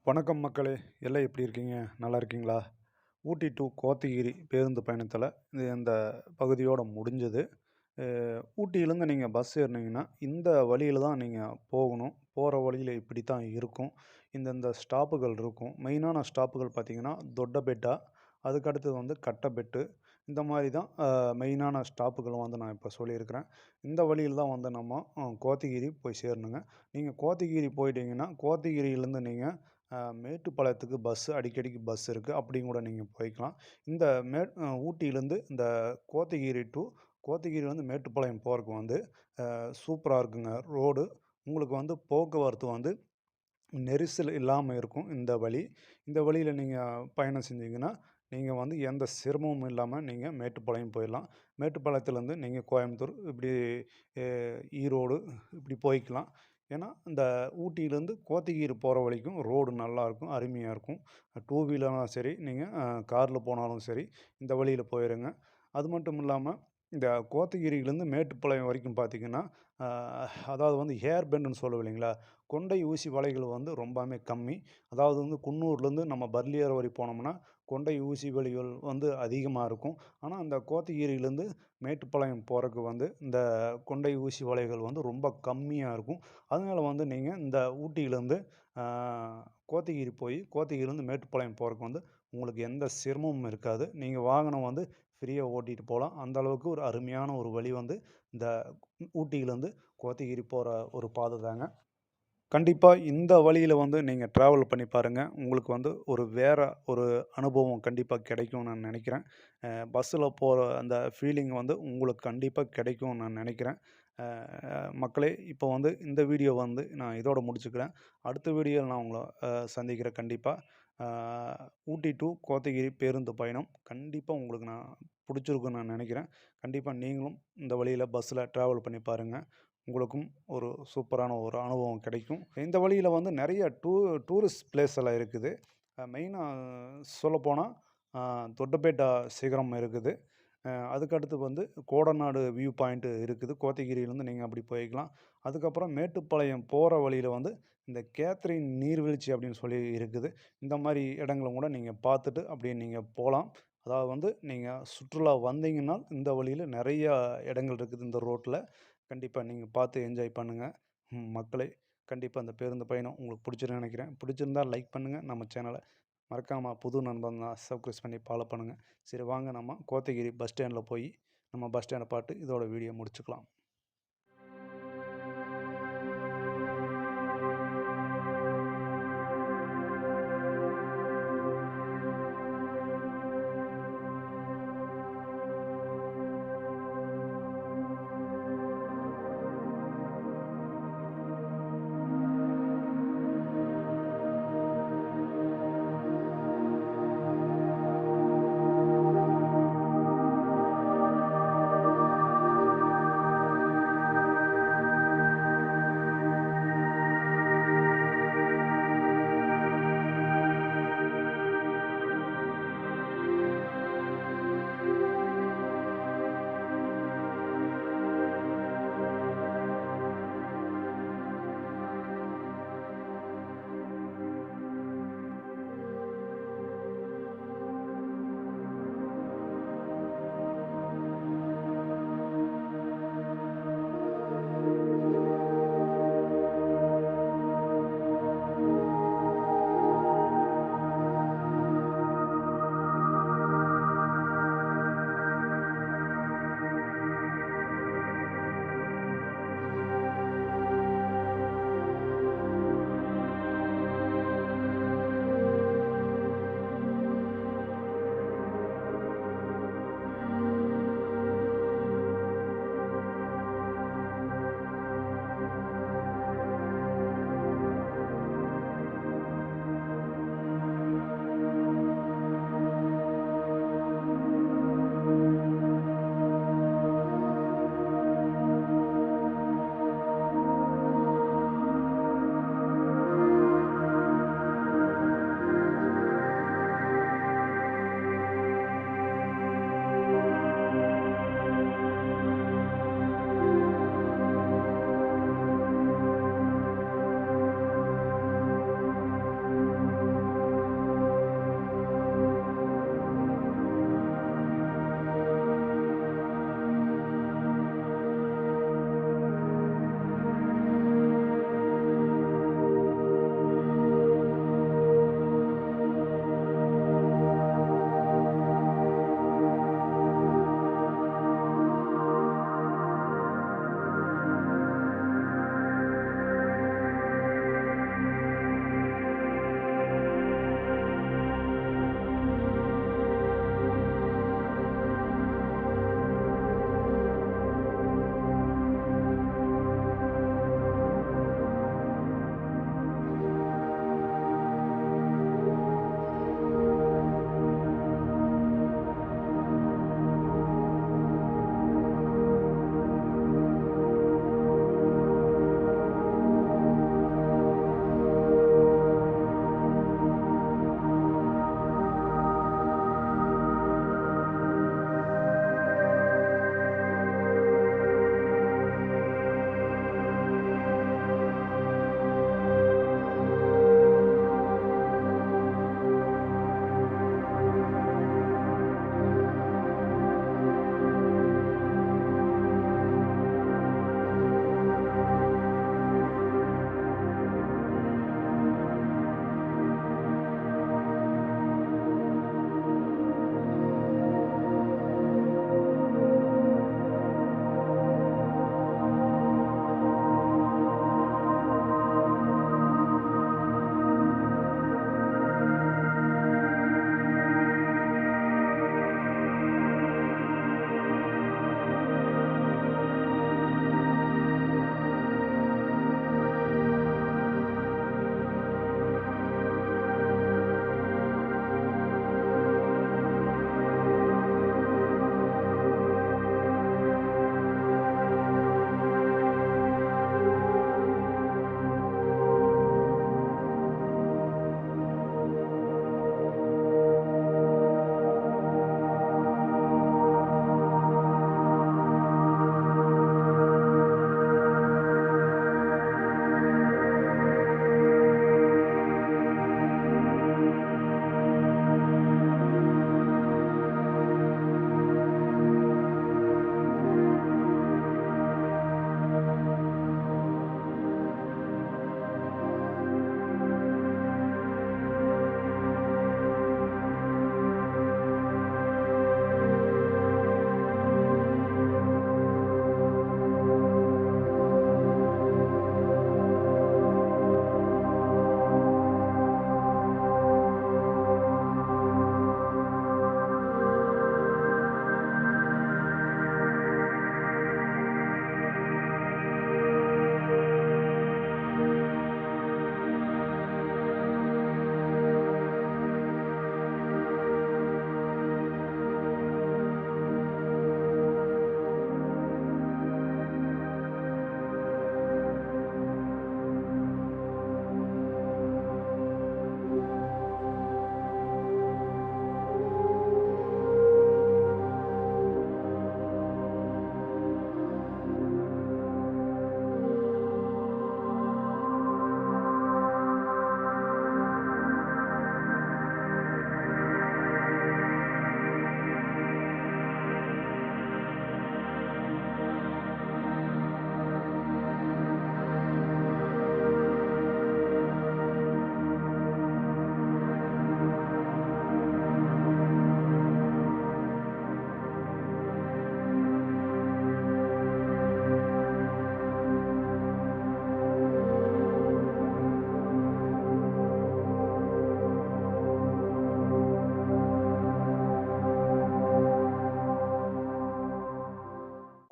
வணக்கம் மக்களே! எல்லாம் எப்படி இருக்கீங்க? நல்லா இருக்கீங்களா? ஊட்டி டூ கோத்தகிரி பேருந்து பயணத்தில இந்த பகுதியோட முடிஞ்சது. அ ஊட்டியிலேருந்து நீங்க பஸ் ஏறுனீங்கன்னா, இந்த வழியில தான் நீங்க போகணும். போற வழியில இப்படி தான் இருக்கும். இந்தந்த ஸ்டாப்புகள் இருக்கும். மெயினான ஸ்டாப்புகள் பார்த்தீங்கன்னா, தொட்டபெட்டா, அதுக்கு அடுத்தது வந்து கட்டபெட்டு. இந்த மாரி தான் மெயினான ஸ்டாப்புகள் வந்து நான் இப்ப சொல்லியிருக்கிறேன். இந்த வழியில தான் வந்து நம்ம கோத்தகிரி போய் சேரணுங்க. நீங்க கோத்தகிரி போயிட்டீங்கன்னா, கோத்தகிரியிலேருந்து நீங்க மேட்டுப்பாளையத்துக்கு அடிக்கடிக்கு பஸ் இருக்கு. அப்படியும் கூட நீங்க போய்க்கலாம். இந்த ஊட்டியிலேருந்து இந்த கோத்தகிரி டூ கோத்தகிரிலேருந்து மேட்டுப்பாளையம் போறக்கு வந்து சூப்பரா இருக்குங்க ரோடு. உங்களுக்கு வந்து போக்குவரத்து வந்து நெரிசல் இல்லாம இருக்கும் இந்த வழி. இந்த வழியில நீங்க பயணம் செஞ்சீங்கன்னா, நீங்க வந்து எந்த சிரமமும் இல்லாம நீங்க மேட்டுப்பாளையம் போயிடலாம். மேட்டுப்பாளையத்துலேருந்து நீங்க கோயம்புத்தூர், இப்படி எ ஈரோடு இப்படி போய்க்கலாம். ஏன்னா, இந்த ஊட்டியிலேருந்து கோத்தகிரி போற வரைக்கும் ரோடு நல்லாயிருக்கும், அருமையா இருக்கும். டூ வீலர்னாலும் சரி, நீங்க கார்ல போனாலும் சரி, இந்த வழியில போயிருங்க. அது மட்டும் இல்லாம, இந்த கோத்தகிரியிலேருந்து மேட்டுப்பாளையம் வரைக்கும் பார்த்தீங்கன்னா, அ அதாவது வந்து ஹேர் பெண்டுன்னு சொல்லுவோம் இல்லைங்களா? கொண்டை ஊசி வலைகள் வந்து ரொம்பவுமே கம்மி. அதாவது வந்து குன்னூர்லேருந்து நம்ம பர்லியர் வரை போனோம்னா, கொண்டை ஊசி வலைகள் வந்து அதிகமா இருக்கும். ஆனா, அந்த கோத்தகிரியிலேருந்து மேட்டுப்பாளையம் போறக்கு வந்து, இந்த கொண்டை ஊசி வலைகள் வந்து ரொம்ப கம்மியா இருக்கும். அதனால வந்து நீங்க இந்த ஊட்டியிலேருந்து அ கோத்தகிரி போய், கோத்தகிரிலேருந்து மேட்டுப்பாளையம் போறக்கு வந்து உங்களுக்கு எந்த சிரமமும் இருக்காது. நீங்க வாகனம் வந்து ஃப்ரீயா ஓட்டிட்டு போலாம். அந்த அளவுக்கு ஒரு அருமையான ஒரு வழி வந்து இந்த ஊட்டியிலேருந்து கோத்தகிரி போற ஒரு பாதை தாங்க. கண்டிப்பா இந்த வழியில வந்து நீங்க டிராவல் பண்ணி பாருங்க. உங்களுக்கு வந்து வேற ஒரு அனுபவம் கண்டிப்பா கிடைக்கும்னு நான் நெனைக்கிறேன். பஸ்ஸில போற அந்த ஃபீலிங் வந்து உங்களுக்கு கண்டிப்பா கிடைக்கும்னு நான் நெனைக்கிறேன். அ மக்களே, இப்போ வந்து இந்த வீடியோ வந்து நான் இதோட முடிச்சுக்கிறேன். அடுத்த வீடியோல நான் உங்கள சந்திக்கிறேன் கண்டிப்பா. அ ஊட்டி டூ கோத்தகிரி பேருந்து பயணம் கண்டிப்பா உங்களுக்கு நான் புடிச்சிருக்கும்னு நான் நெனைக்கிறேன். கண்டிப்பா நீங்களும் இந்த வழியில பஸ்ஸில டிராவல் பண்ணி பாருங்க. உங்களுக்கும் ஒரு சூப்பரான ஒரு அனுபவம் கிடைக்கும். இந்த வழியில வந்து நெறைய டூரிஸ்ட் பிளேஸ் எல்லாம் இருக்குது. மெயினா சொல்லப்போனா, அ தொட்டபெட்டா சிகரம் இருக்குது. அதுக்கு அடுத்து வந்து கோடநாடு வியூ பாயிண்ட் இருக்குது. கோத்தகிரியிலேருந்து நீங்க அப்படி போய்க்கலாம். அதுக்கப்புறம் மேட்டுப்பாளையம் போற வழியில வந்து இந்த கேத்ரின் நீர்வீழ்ச்சி அப்படின்னு சொல்லி இருக்குது. இந்த மாரி இடங்களும் கூட நீங்க பார்த்துட்டு அப்படியே நீங்க போலாம். அதாவது வந்து நீங்க சுற்றுலா வந்தீங்கன்னா, இந்த வழியில நெறைய இடங்கள் இருக்குது இந்த ரோட்ல. கண்டிப்பா நீங்க பார்த்து என்ஜாய் பண்ணுங்க. மக்களே, கண்டிப்பா அந்த பேருந்து பயணம் உங்களுக்கு பிடிச்சிருக்குன்னு நெனைக்கிறேன். பிடிச்சிருந்தா லைக் பண்ணுங்க. நம்ம சேனல மறக்காம புது நண்பர்னா சப்ஸ்கிரைப் பண்ணி ஃபாலோ பண்ணுங்க. சரி வாங்க நம்ம கோத்தகிரி பஸ் ஸ்டாண்ட்ல போயி, நம்ம பஸ் ஸ்டாண்ட பாத்து இதோட வீடியோ முடிச்சுக்கலாம்.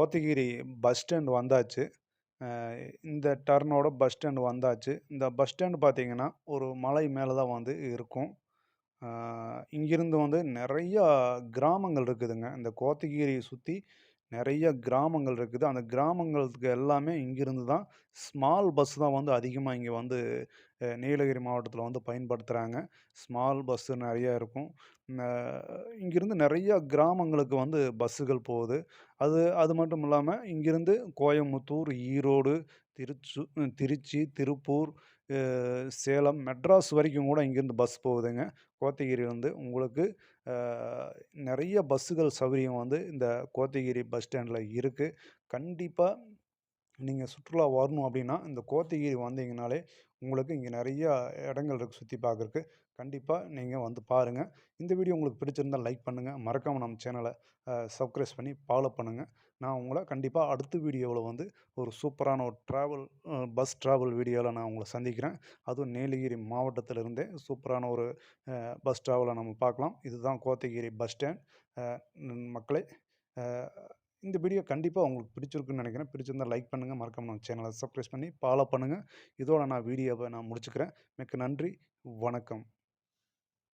கோத்தகிரி பஸ் ஸ்டாண்ட் வந்தாச்சு. அ இந்த டர்னோட பஸ் ஸ்டாண்ட் வந்தாச்சு. இந்த பஸ் ஸ்டாண்ட் பார்த்தீங்கன்னா, ஒரு மலை மேல தான் வந்து இருக்கும். ஆ இங்கிருந்து வந்து நெறையா கிராமங்கள் இருக்குதுங்க. இந்த கோத்தகிரிய சுத்தி நெறைய கிராமங்கள் இருக்குது. அந்த கிராமங்களுக்கு எல்லாமே இங்கிருந்து தான் ஸ்மால் பஸ் தான் வந்து அதிகமா இங்க வந்து நீலகிரி மாவட்டத்தில வந்து பயன்படுத்துறாங்க. ஸ்மால் பஸ்ஸு நெறைய இருக்கும். ந இங்கிருந்து நெறைய கிராமங்களுக்கு வந்து பஸ்ஸுகள் போகுது. அது அது மட்டும் இல்லாம இங்கிருந்து கோயமுத்தூர், ஈரோடு, திருச்சி, திருப்பூர், அ சேலம், மெட்ராஸ் வரைக்கும் கூட இங்கேருந்து பஸ் போகுதுங்க. கோத்தகிரிலருந்து உங்களுக்கு அ நெறைய பஸ்ஸுகள் சௌகரியம் வந்து இந்த கோத்தகிரி பஸ் ஸ்டாண்ட்ல இருக்கு. கண்டிப்பா நீங்க சுற்றுலா வரணும் அப்டின்னா, இந்த கோத்தகிரி வந்தீங்கனாலே, உங்களுக்கு இங்க நெறையா இடங்கள் இருக்கு சுத்தி பார்க்கறக்கு. கண்டிப்பா நீங்க வந்து பாருங்க. இந்த வீடியோ உங்களுக்கு பிடிச்சிருந்தா லைக் பண்ணுங்க. மறக்காம நம்ம சேனல சப்ஸ்கிரைப் பண்ணி ஃபாலோ பண்ணுங்க. நான் உங்கள கண்டிப்பா அடுத்த வீடியோவுல வந்து ஒரு சூப்பரான ஒரு பஸ் டிராவல் வீடியோல நான் உங்கள சந்திக்கிறேன். அதுவும் நீலகிரி மாவட்டத்திலிருந்தே சூப்பரான ஒரு பஸ் டிராவல நம்ம பார்க்கலாம். இதுதான் கோத்தகிரி பஸ் ஸ்டாண்ட். அ மக்களே, அ இந்த வீடியோ கண்டிப்பா உங்களுக்கு பிடிச்சிருக்குன்னு நெனைக்கிறேன். பிடிச்சிருந்தா லைக் பண்ணுங்க. மறக்காம நம்ம சேனல சப்ஸ்கிரைப் பண்ணி ஃபாலோ பண்ணுங்க. இதோட நான் வீடியோவ நான் முடிச்சுக்கிறேன். மிக்க நன்றி. வணக்கம்.